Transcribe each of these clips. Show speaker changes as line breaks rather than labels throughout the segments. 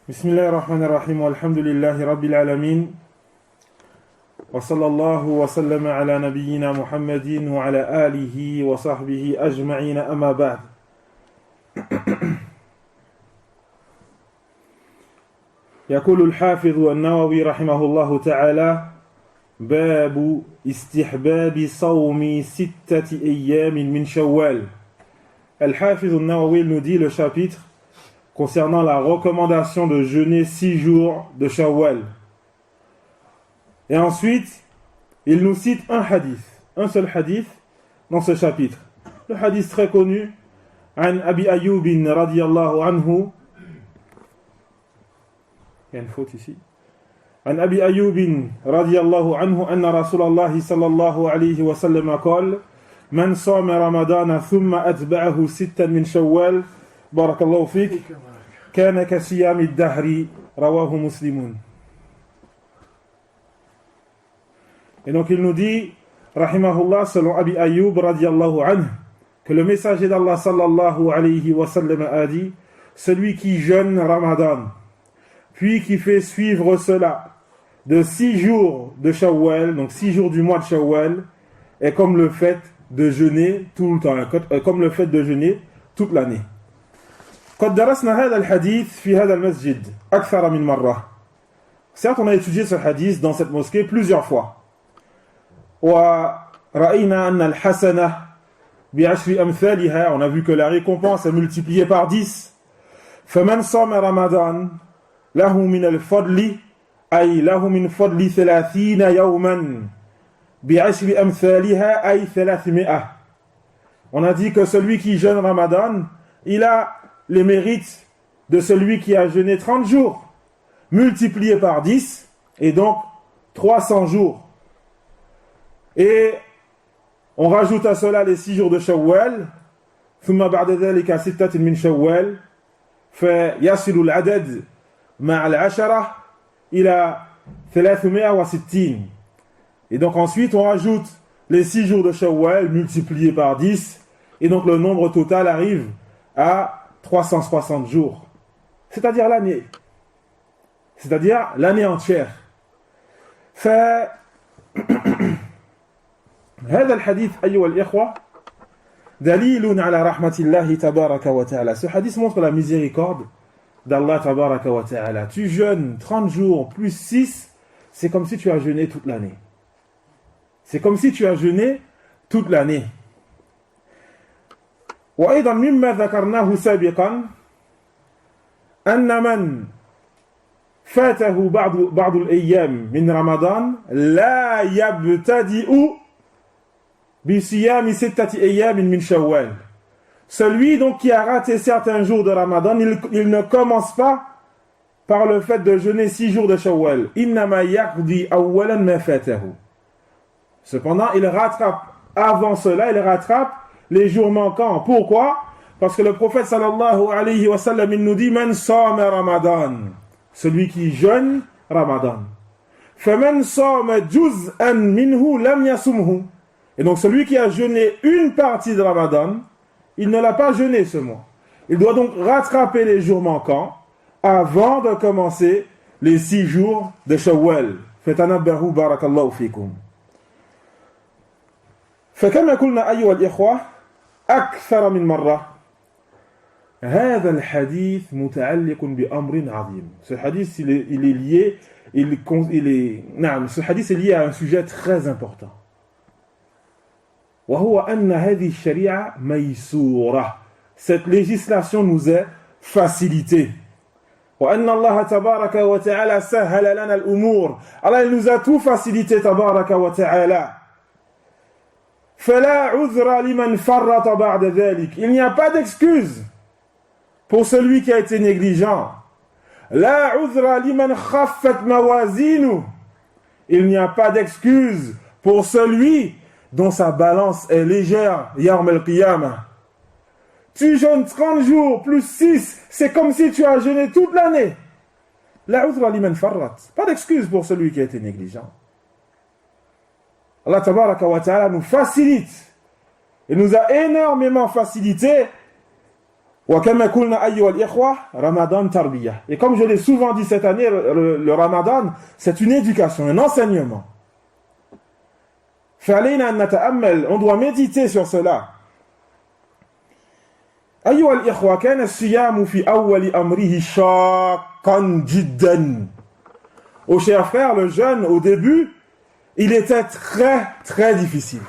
بسم الله الرحمن الرحيم والحمد لله رب العالمين وصلى الله وسلم على نبينا محمد وعلى آله وصحبه أجمعين أما بعد. يقول الحافظ النووي رحمه الله تعالى: باب استحباب صوم 6 أيام من شوال. الحافظ النووي nous dit le chapitre concernant la recommandation de jeûner 6 jours de Shawwal. Et ensuite, il nous cite un seul hadith dans ce chapitre. Le hadith très connu, عن أبي أيوب رضي الله عنه. Il y a une faute ici. عن أبي أيوب رضي الله عنه أن رسول الله صلى الله عليه وسلم قال: من صام رمضان ثم أتبعه 6 من شوال بارك الله فيك كان كصيام الدهر رواه مسلم. Et donc il nous dit, rahimahullah, selon Abi Ayyub radiyallahu anhu, que le messager d'Allah sallallahu alayhi wa sallam a dit: celui qui jeûne Ramadan, puis qui fait suivre cela de 6 jours de Shawwal, donc 6 jours du mois de Shawwal, est comme le fait de jeûner tout le temps, comme le fait de jeûner toute l'année. قد درسنا هذا الحديث في هذا المسجد أكثر من مرة. Certes, on a étudié ce hadith dans cette mosquée plusieurs fois. ورأينا أن الحسنة بعشر أمثالها. On a vu que la récompense est multipliée par 10. فمن صام رمضان له من الفضل أي له من فضل 30 يوما بعشر أمثالها أي 300. On a dit que celui qui jeûne Ramadan, il a les mérites de celui qui a jeûné 30 jours, multiplié par 10, et donc 300 jours. Et on rajoute à cela les 6 jours de Shawwal, ثم بعد ذلك 6 من شوال فيصل العدد مع العشرة إلى 360. Et donc ensuite on rajoute les 6 jours de Shawwal multipliés par 10, et donc le nombre total arrive à 360 jours, c'est-à-dire l'année, entière. هذا الحديث أيها الإخوة دليل على رحمة الله تبارك وتعالى. Ce hadith montre la miséricorde d'Allah تبارك وتعالى. Tu jeûnes 30 jours plus 6, c'est comme si tu as jeûné toute l'année. وأيضا مما ذكرناه سابقا أن من فاته بعض الأيام من رمضان لا يبتدئ بصيام 6 أيام من شوال. Celui donc qui a raté certains jours de Ramadan, il ne commence pas par le fait de jeûner 6 jours de Shawwal. إنما يقضي أولا ما فاته. Cependant, il rattrape les jours manquants. Pourquoi? Parce que le prophète sallallahu alayhi wa sallam, il nous dit: Man sama Ramadan, celui qui jeûne Ramadan. Faman sama juz'an minhu lam yasumhu. Et donc celui qui a jeûné une partie de Ramadan, il ne l'a pas jeûné ce mois. Il doit donc rattraper les jours manquants avant de commencer les 6 jours de Shawwal. Fatanabbahu barakallahu fikum. فكما قلنا أيها الإخوة أكثر من مرة هذا الحديث متعلق بأمر عظيم. Ce hadith il est lié, ce hadith est lié à un sujet très important. وهو أن هذه الشريعة ميسورة. Cette législation nous est facilitée. وأن الله تبارك وتعالى سهل لنا الأمور. Allah il nous a tout facilité تبارك وتعالى. فلا عذر لمن فرط بعد ذلك. Il n'y a pas d'excuse pour celui qui a été négligent. لا عذر لمن خفت موازينه. Il n'y a pas d'excuse pour celui dont sa balance est légère يوم القيامة. Tu jeûnes 30 jours plus 6, c'est comme si tu as jeûné toute l'année. لا عذر لمن فرط. Pas d'excuse pour celui qui a été négligent. Allah tabaraka wa ta'ala nous facilite. Il nous a énormément facilité وكما قلنا أيها الإخوة رمضان تربية. Et comme je l'ai souvent dit cette année, le Ramadan, c'est une éducation, un enseignement. فعلينا أن نتأمل, on doit méditer sur cela. أيها الإخوة كان الصيام في أول أمره شاقا جدا. Aux chers frères, le jeûne au début, il était très très difficile.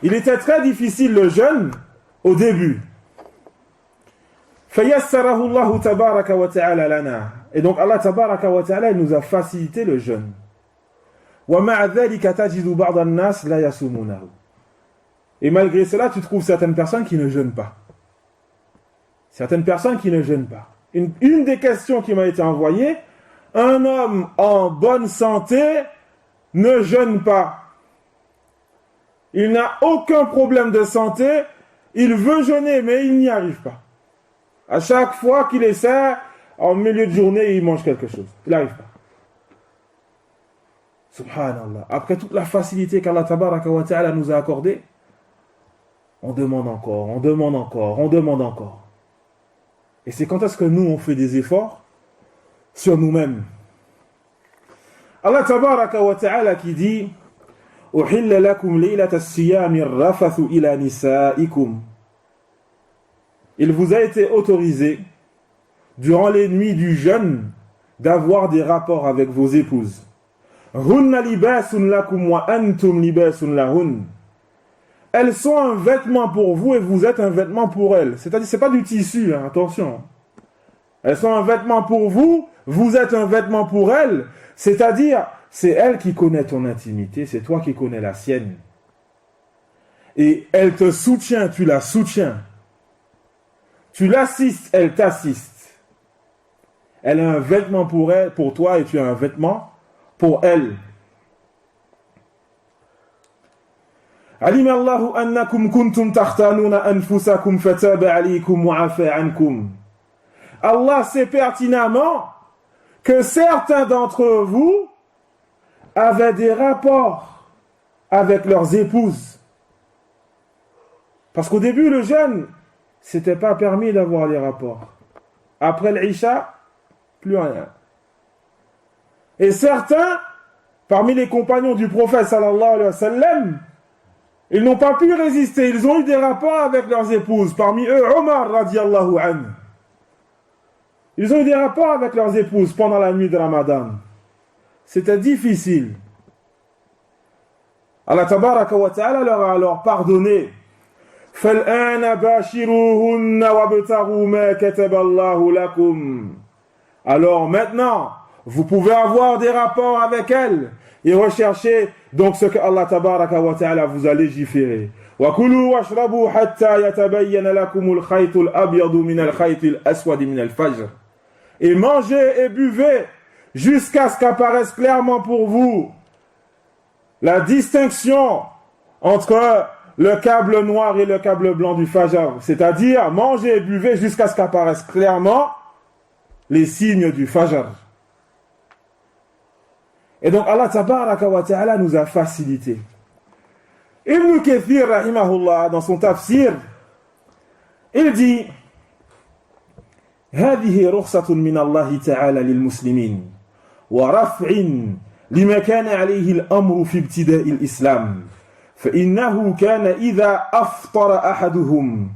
Il était très difficile le jeûne au début. فيسره الله تبارك وتعالى لنا. Et donc Allah تبارك وتعالى nous a facilité le jeûne. ومع ذلك تجد بعض الناس لا يصومونه. Et malgré cela, tu trouves certaines personnes qui ne jeûnent pas. Certaines personnes qui ne jeûnent pas. Une des questions qui m'a été envoyée, un homme en bonne santé ne jeûne pas. Il n'a aucun problème de santé, il veut jeûner, mais il n'y arrive pas. À chaque fois qu'il essaie, en milieu de journée, il mange quelque chose. Il n'arrive pas. Subhanallah. Après toute la facilité qu'Allah Tabaraka wa Ta'ala nous a accordée, on demande encore, on demande encore, on demande encore. Et c'est quand est-ce que nous, on fait des efforts sur nous-mêmes. Allah Tabaraka wa Ta'ala qui dit أُحِلَّ لَكُمْ لَيْلَةَ الصِّيَامِ الرَّفَثُ إِلَى نِسَائِكُمْ. Il vous a été autorisé, durant les nuits du jeûne, d'avoir des rapports avec vos épouses. هُنَّ لِبَاسٌ لَكُمْ وَأَنْتُمْ لِبَاسٌ لَهُنَّ. Elles sont un vêtement pour vous et vous êtes un vêtement pour elles. C'est-à-dire, c'est pas du tissu, hein, attention. Elles sont un vêtement pour vous, vous êtes un vêtement pour elles. C'est-à-dire, c'est elle qui connaît ton intimité, c'est toi qui connais la sienne. Et elle te soutient, tu la soutiens. Tu l'assistes, elle t'assiste. Elle a un vêtement pour elle, pour toi, et tu as un vêtement pour elle. علم الله أنكم كنتم تختانون أنفسكم فتاب عليكم وعفى عنكم. Allah sait pertinemment que certains d'entre vous avaient des rapports avec leurs épouses. Parce qu'au début, le jeûne, c'était pas permis d'avoir des rapports. Après l'Isha, plus rien. Et certains, parmi les compagnons du prophète sallallahu alayhi wa sallam, ils n'ont pas pu résister, ils ont eu des rapports avec leurs épouses. Parmi eux, Omar radiallahu anhu. Ils ont eu des rapports avec leurs épouses pendant la nuit de Ramadan. C'était difficile. Allah tabaraka wa ta'ala leur a alors pardonné. فَالْآنَ بَاشِرُوهُنَّ وَابْتَغُوا مَا كَتَبَ اللَّهُ لَكُمْ. Alors maintenant, vous pouvez avoir des rapports avec elles et rechercher donc ce que Allah tabaraka wa ta'ala vous a légiféré. وَكُلُوا وَاشْرَبُوا حَتَّى يَتَبَيَّنَ لَكُمُ الْخَيْطُ الْأَبْيَضُ مِنَ الْخَيْطِ الْأَسْوَدِ مِنَ الْفَجْرِ. Et mangez et buvez jusqu'à ce qu'apparaisse clairement pour vous la distinction entre le câble noir et le câble blanc du Fajr. C'est-à-dire, mangez et buvez jusqu'à ce qu'apparaissent clairement les signes du Fajr. Et donc Allah tabaraka wa ta'ala nous a facilité. Ibn Kathir rahimahullah dans son tafsir, il dit هذه رخصة من الله تعالى للمسلمين ورفع لما كان عليه الأمر في ابتداء الإسلام فإنه كان إذا أفطر أحدهم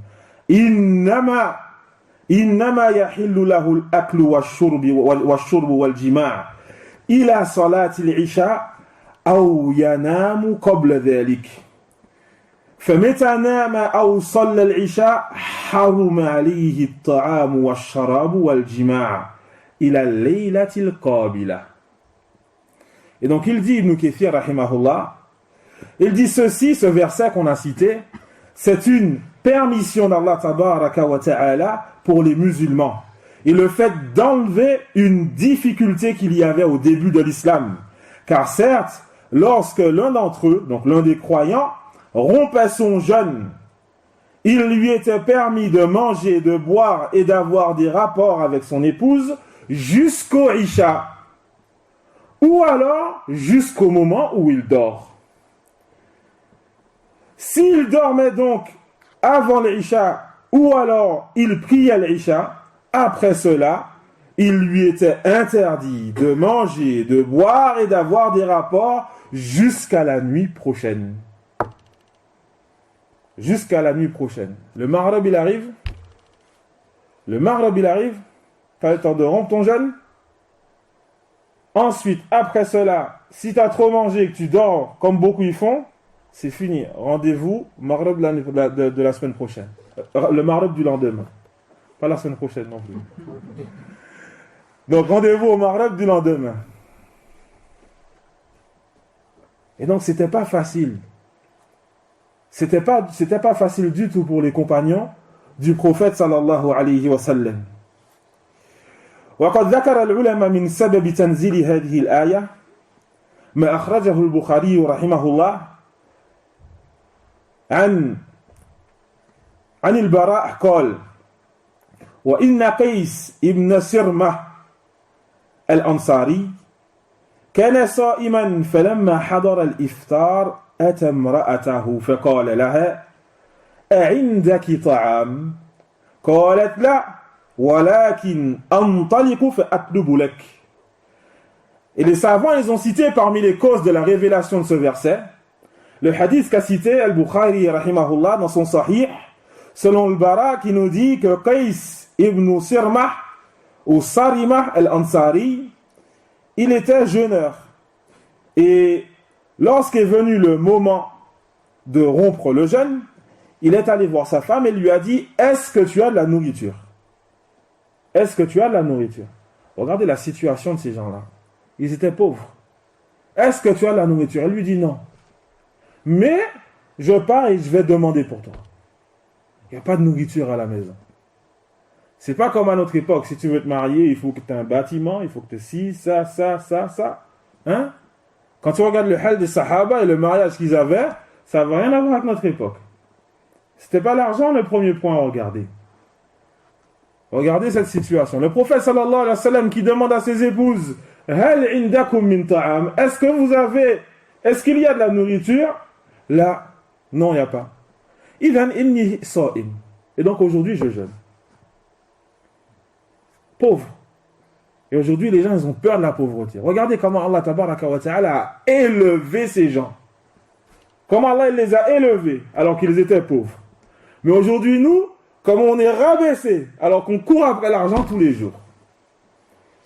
إنما يحل له الأكل والشرب والجماع إلى صلاة العشاء أو ينام قبل ذلك فمتى نام أو صلى العشاء حرم عليه الطعام والشراب والجماع إلى الليلة القابلة. Et donc il dit Ibn Kathir rahimahullah, il dit ceci, ce verset qu'on a cité, c'est une permission d'Allah tabaraka wa ta'ala pour les musulmans. Et le fait d'enlever une difficulté qu'il y avait au début de l'islam. Car certes, lorsque l'un d'entre eux, donc l'un des croyants, rompait son jeûne, il lui était permis de manger, de boire et d'avoir des rapports avec son épouse jusqu'au Isha, ou alors jusqu'au moment où il dort. S'il dormait donc avant l'Isha ou alors il priait l'Isha. Après cela, il lui était interdit de manger, de boire et d'avoir des rapports jusqu'à la nuit prochaine. Jusqu'à la nuit prochaine. Le Maghreb, il arrive. Pas le temps de rompre ton jeûne. Ensuite, après cela, si tu as trop mangé et que tu dors comme beaucoup y font, c'est fini. Rendez-vous Maghreb de la semaine prochaine. Le Maghreb du lendemain. Pas la semaine prochaine non plus. Donc rendez-vous au Maghreb du lendemain. Et donc c'était pas facile. C'était pas facile du tout pour les compagnons du prophète sallallahu alayhi wa sallam. وقد ذكر العلماء من سبب تنزيل هذه الآية ما أخرجه البخاري رحمه الله عن البراء قال وإن قيس ابن سرمة الأنصاري كان صائما فلما حضر الإفطار أتى امرأته فقال لها أعندك طعام؟ قالت لا ولكن أنطلق فأطلب لك. Et les savants, ils ont cité parmi les causes de la révélation de ce verset le hadith qu'a cité Al-Bukhari rahimahullah dans son Sahih, selon le Bara qui nous dit que Qais ibn Sirmah ou Sarimah al-Ansari, il était jeûneur. Et lorsqu'est venu le moment de rompre le jeûne, il est allé voir sa femme et lui a dit « Est-ce que tu as de la nourriture ?» Est-ce que tu as de la nourriture? Regardez la situation de ces gens-là. Ils étaient pauvres. Est-ce que tu as de la nourriture? Elle lui dit non. Mais je pars et je vais demander pour toi. Il n'y a pas de nourriture à la maison. C'est pas comme à notre époque. Si tu veux te marier, il faut que tu aies un bâtiment, il faut que tu aies ci, ça. Hein? Quand tu regardes le hal des Sahaba et le mariage qu'ils avaient, ça n'a rien à voir avec notre époque. C'était pas l'argent le premier point à regarder. Regardez cette situation. Le prophète sallallahu alayhi wa sallam qui demande à ses épouses Hal indakum min ta'am? Est-ce qu'il y a de la nourriture? Là, non, il n'y a pas. Idhan inni sa'im. Et donc aujourd'hui, je jeûne. Pauvre. Et aujourd'hui, les gens, ils ont peur de la pauvreté. Regardez comment Allah tabaraka wa ta'ala a élevé ces gens. Comment Allah il les a élevés alors qu'ils étaient pauvres. Mais aujourd'hui, nous, comme on est rabaissés, alors qu'on court après l'argent tous les jours.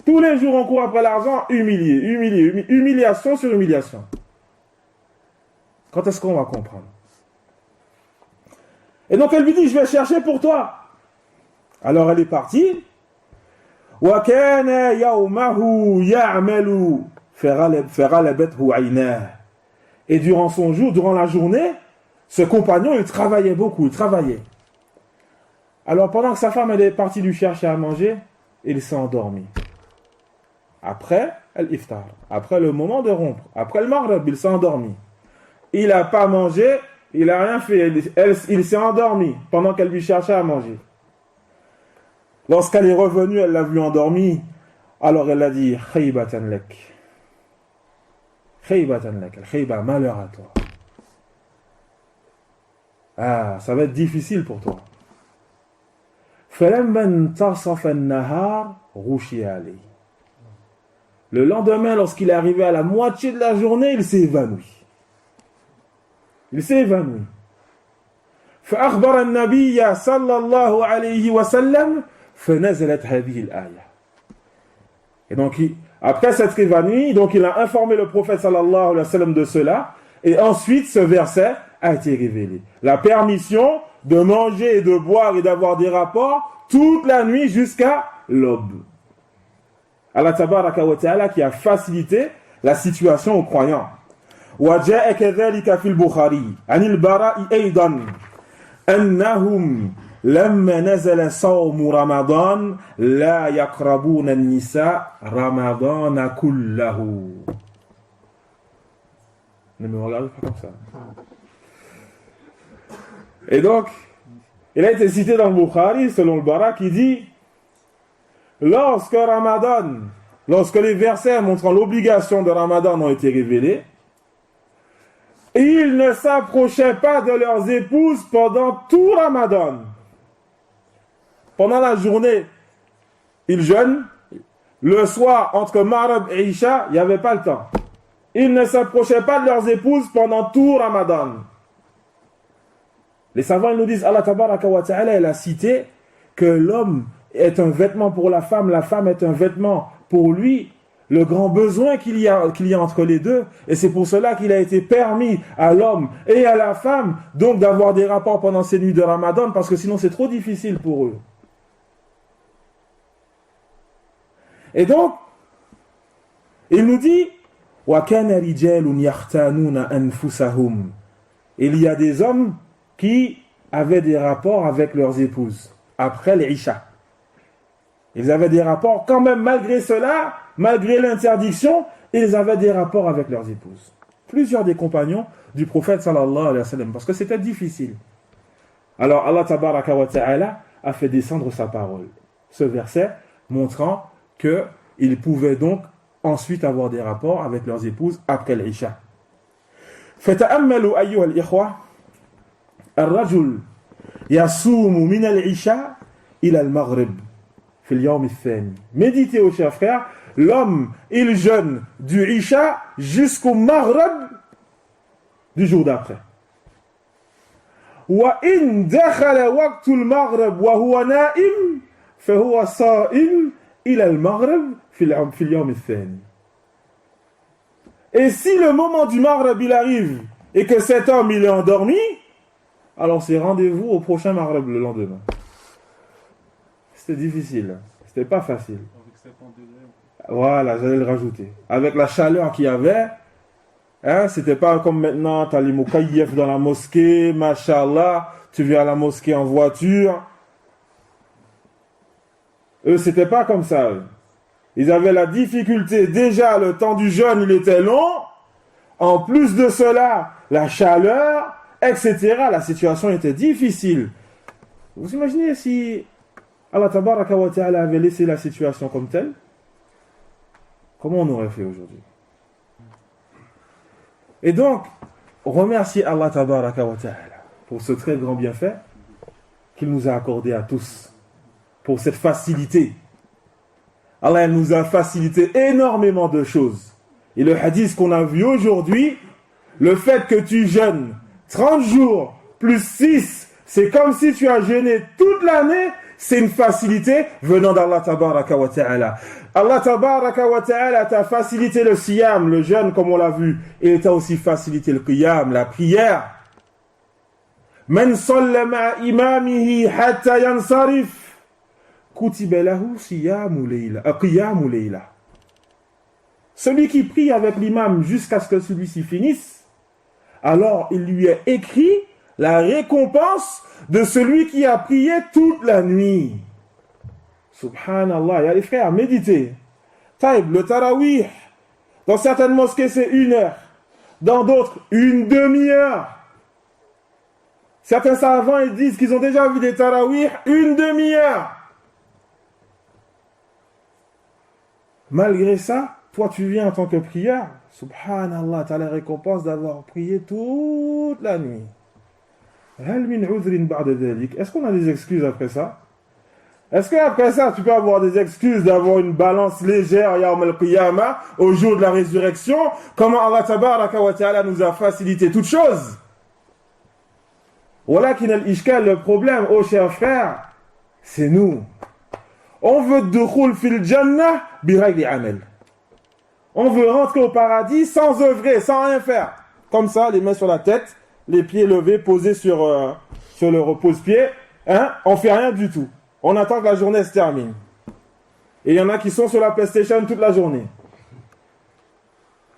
Tous les jours, on court après l'argent, humiliation sur humiliation. Quand est-ce qu'on va comprendre? Et donc elle lui dit, je vais chercher pour toi. Alors elle est partie. وَكَانَ يَوْمَهُ يَعْمَلُ فَغَلَبَتْهُ عَيْنَاهُ. Et durant la journée, ce compagnon, il travaillait beaucoup, il travaillait. Alors pendant que sa femme elle est partie lui chercher à manger, il s'est endormi. Après l'iftar, après le moment de rompre, après le maghreb, il s'est endormi. Il n'a pas mangé, il n'a rien fait, il s'est endormi pendant qu'elle lui cherchait à manger. Lorsqu'elle est revenue, elle l'a vu endormi, alors elle a dit « Khaybatan lak ». Khaybatan lak, khayba, malheur à toi. Ah, ça va être difficile pour toi. Le lendemain, lorsqu'il est arrivé à la moitié de la journée, il s'est évanoui. فأخبر النبي صلى الله عليه وسلم فنزلت هذه الآية. Et donc, après s'être évanoui, donc il a informé le prophète sallallahu alayhi wa sallam de cela, et ensuite ce verset a été révélé. La permission de manger et de boire et d'avoir des rapports toute la nuit jusqu'à l'aube. Allah tabaraka wa ta'ala qui a facilité la situation aux croyants. وجاء كذلك في البخاري عن البراء أيضا أنهم لما نزل صوم رمضان لا يقربون النساء رمضان كله. Ne me regardez pas comme ça. Et donc, il a été cité dans le Bukhari, selon le Bara, qui dit lorsque les versets montrant l'obligation de Ramadan ont été révélés, ils ne s'approchaient pas de leurs épouses pendant tout Ramadan. Pendant la journée, ils jeûnent. Le soir, entre Maghrib et Isha, il n'y avait pas le temps. Ils ne s'approchaient pas de leurs épouses pendant tout Ramadan. Les savants nous disent, Allah Tabaraka wa Ta'ala, il a cité que l'homme est un vêtement pour la femme est un vêtement pour lui, le grand besoin qu'il y a entre les deux, et c'est pour cela qu'il a été permis à l'homme et à la femme donc d'avoir des rapports pendant ces nuits de Ramadan, parce que sinon c'est trop difficile pour eux. Et donc, il nous dit, وَكَانَ رِجَالٌ يَخْتَانُونَ أَنفُسَهُمْ. Il y a des hommes qui avaient des rapports avec leurs épouses après les Isha. Ils avaient des rapports quand même, malgré cela, malgré l'interdiction, ils avaient des rapports avec leurs épouses. Plusieurs des compagnons du prophète sallallahu alayhi wa sallam, parce que c'était difficile. Alors Allah tabaraka wa ta'ala a fait descendre sa parole. Ce verset montrant qu'ils pouvaient donc ensuite avoir des rapports avec leurs épouses après l'Isha. فَتَأَمَّلُوا أَيُّهَا الْإِخْوَةِ الرَّجُلُ يَصُومُ مِنَ الْعِشَاءِ إِلَى الْمَغْرِبِ في اليوم الثاني. Méditez, aux chers frères, l'homme, il jeûne du Isha jusqu'au Maghrib du jour d'après. وَإِنْ دَخَلَ وَقْتُ الْمَغْرِبِ وَهُوَ نَائِمٌ فَهُوَ صَائِمٌ إِلَى الْمَغْرِبِ في اليوم الثاني. Et si le moment du Maghrib il arrive et que cet homme il est endormi, alors c'est rendez-vous au prochain Maghrib le lendemain. C'était difficile, c'était pas facile.
Avec 50 degrés.
Voilà, j'allais le rajouter. Avec la chaleur qu'il y avait, hein, c'était pas comme maintenant, t'as les moukayyef dans la mosquée, machallah, tu viens à la mosquée en voiture. Eux, c'était pas comme ça. Eux. Ils avaient la difficulté, déjà le temps du jeûne, il était long. En plus de cela, la chaleur, etc. La situation était difficile. Vous imaginez si Allah Tabaraka wa Ta'ala avait laissé la situation comme telle? Comment on aurait fait aujourd'hui? Et donc, remerciez Allah Tabaraka wa Ta'ala pour ce très grand bienfait qu'il nous a accordé à tous, pour cette facilité. Allah nous a facilité énormément de choses. Et le hadith qu'on a vu aujourd'hui, le fait que tu jeûnes 30 jours plus 6, c'est comme si tu as jeûné toute l'année, c'est une facilité venant d'Allah Tabaraka wa Ta'ala. Allah Tabaraka wa Ta'ala t'a facilité le siyam, le jeûne comme on l'a vu, et il t'a aussi facilité le qiyam, la prière. Man salla ma'a imamihi hatta yansarif. Celui qui prie avec l'imam jusqu'à ce que celui-ci finisse, alors il lui est écrit la récompense de celui qui a prié toute la nuit. Subhanallah, il y a les frères, méditez. Taïb, le tarawih, dans certaines mosquées c'est 1 heure, dans d'autres 1 demi-heure. Certains savants ils disent qu'ils ont déjà vu des tarawih 1 demi-heure. Malgré ça, toi tu viens en tant que prière, subhanallah, tu as la récompense d'avoir prié toute la nuit. Est-ce qu'on a des excuses après ça? Est-ce qu'après ça, tu peux avoir des excuses d'avoir une balance légère yawm al-qiyamah, au jour de la résurrection? Comment Allah tabaraka wa ta'ala nous a facilité toutes choses? Walakin al-ishkal, le problème, oh chers frères, c'est nous. On veut dukhul fil jannah birayli amal. On veut rentrer au paradis sans œuvrer, sans rien faire. Comme ça, les mains sur la tête, les pieds levés, posés sur le repose-pied. Hein? On fait rien du tout. On attend que la journée se termine. Et il y en a qui sont sur la PlayStation toute la journée.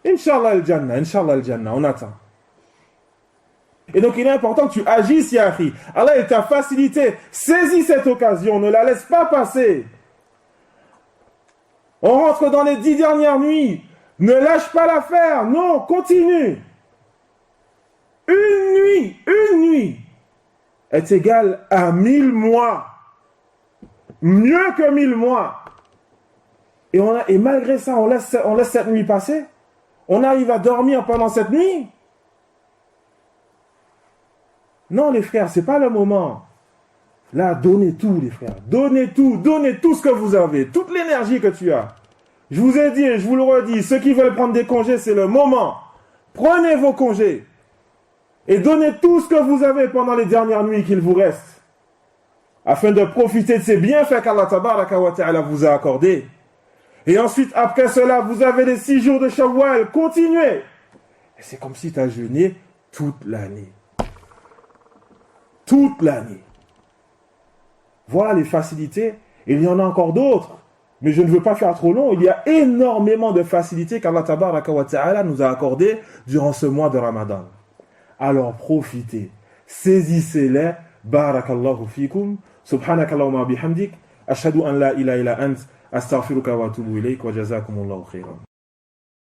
Inch'Allah al-Jannah, on attend. Et donc il est important que tu agisses, Yahri. Allah il t'a facilité. Saisis cette occasion, ne la laisse pas passer. On rentre dans les 10 dernières nuits. Ne lâche pas l'affaire. Non, continue. Une nuit est égale à 1000 mois. Mieux que 1000 mois. Et malgré ça, on laisse cette nuit passer. On arrive à dormir pendant cette nuit. Non, les frères, c'est pas le moment. Là, donnez tout, les frères. Donnez tout ce que vous avez, toute l'énergie que tu as. Je vous ai dit et je vous le redis, ceux qui veulent prendre des congés, c'est le moment. Prenez vos congés et donnez tout ce que vous avez pendant les dernières nuits qu'il vous reste, afin de profiter de ces bienfaits qu'Allah Tabaraka wa Ta'ala vous a accordés. Et ensuite, après cela, vous avez les 6 jours de Shawwal. Continuez. Et c'est comme si tu as jeûné toute l'année. Toute l'année. Voilà les facilités. Il y en a encore d'autres. Mais je ne veux pas faire trop long. Il y a énormément de facilités qu'Allah Tabaraka wa Ta'ala nous a accordées durant ce mois de Ramadan. Alors profitez. Saisissez-les. Barakallahu fikum. Subhanakallahumma bihamdik. Ashhadu an la ilaha illa ant. أستغفرك وأتوب إليك وجزاكم الله خيرا